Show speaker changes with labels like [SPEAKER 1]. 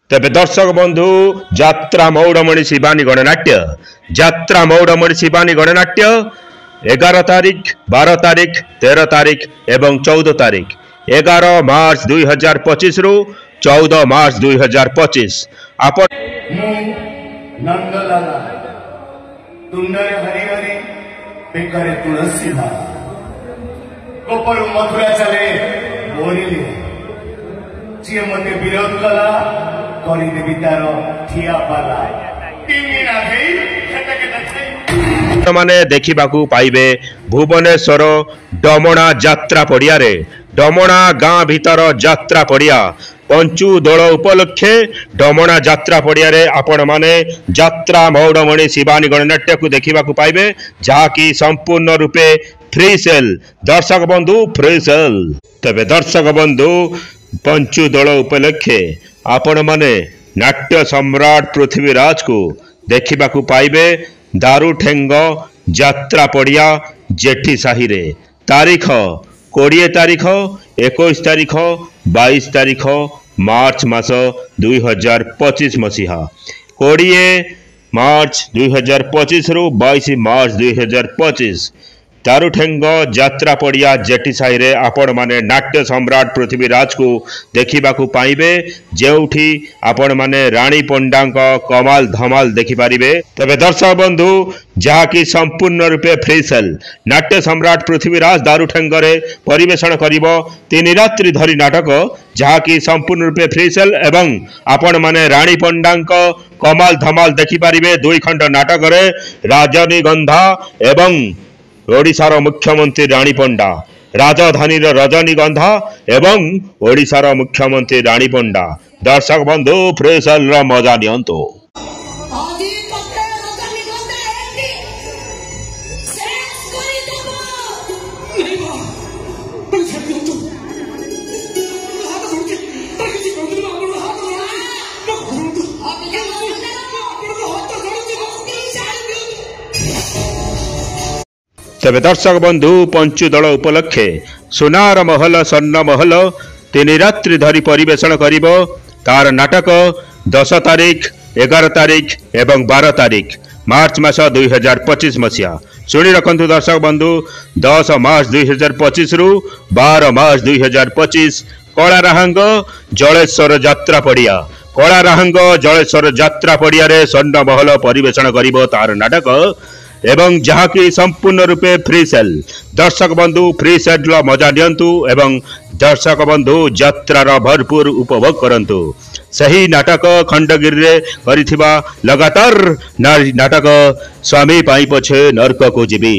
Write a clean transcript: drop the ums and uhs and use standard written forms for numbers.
[SPEAKER 1] तेबे दर्शक बंधु यात्रा मौड़मणि शिवानी गणनाट्य 11 तारीख 12 तारीख 13 तारीख एवं 14 तारीख 11 मार्च 2025 रु 14 मार्च 2025 आपण
[SPEAKER 2] नंदलाला तुंडरे हरि हरि बेकारे तुलसी धा कोपड़ मथुरा चले बोलिले जे मते विरोध कला करी देबी तार ठिया पाला तीन ना गई
[SPEAKER 1] माने देखिबाकू पाइबे भुवनेश्वर डमणा यात्रा पड़िया रे डमणा गाँ भीतर यात्रा पड़िया पंचु दोल उपलक्षे डमणा यात्रा पड़िया रे आपण माने यात्रा मौड़मणि शिवानी गणनाट्य को देखिबाकू पाइबे जाकी संपूर्ण रूपे फ्री सेल दर्शक बंधु फ्री सेल। तबे दर्शक बंधु पंचु दोल उपलक्षे आपण माने नाट्य सम्राट पृथ्वीराज को देखिबाकू पाइबे दारुठेंग यात्रा पड़िया जेठी साही रे तारीख 20 तारीख 21 तारीख 22 तारीख मार्च मास 2025 मसीहा 20 मार्च 2025 रु 22 मार्च 2025 दारुठेंग यात्रा पड़िया जेठी साही रे आपण माने नाट्य सम्राट पृथ्वीराज को देखिबाकू पाइबे जेउठी आपण माने रानी पंडा कमाल धमाल देखि पारिबे। तबे दर्शक बंधु जहाँकि संपूर्ण रूपे फ्री सेल नाट्य सम्राट पृथ्वीराज दारुठेंग रे परिवेषण करिबो 3 रात्रि धरी नाटक जहाँकि संपूर्ण रूपे फ्री सेल एवं आपण माने रानी पंडा कमाल धमाल देखि पारिबे 2 खंड नाटक रे रजनीगंधा एवं ओडिशार मुख्यमंत्री रानी पंडा राजधानी रजनीगंधा एवं ओडिशार मुख्यमंत्री रानी पंडा दर्शक बंधु फ्री सेल मजा नियंतु। तबे दर्शक बंधु पंचु दल उपलक्षे सुनार महल स्वर्ण महल 3 रात्रि धरी परिवेषण करिबो तार नाटक 10 तारीख 11 तारीख एवं 12 तारीख मार्च मास 2025 मसीहा शुणी रखंतु दर्शक बंधु 10 मार्च 2025 रु 12 मार्च 2025 कलाराहांग जलेश्वर यात्रा पड़िया कलाराहांग जलेश्वर यात्रा पड़िया रे स्वर्ण महल परिवेषण करिबो तार नाटक एवं जहाँकि संपूर्ण रूपे फ्री सेल दर्शक बंधु फ्री सेल मजा नियंतु एवं दर्शक बंधु यात्रार भरपूर उपभोग करंतु। सही नाटक खंडगिरी रे करिथिबा लगातार नाटक स्वामी पाई पछे नरक को जीवी।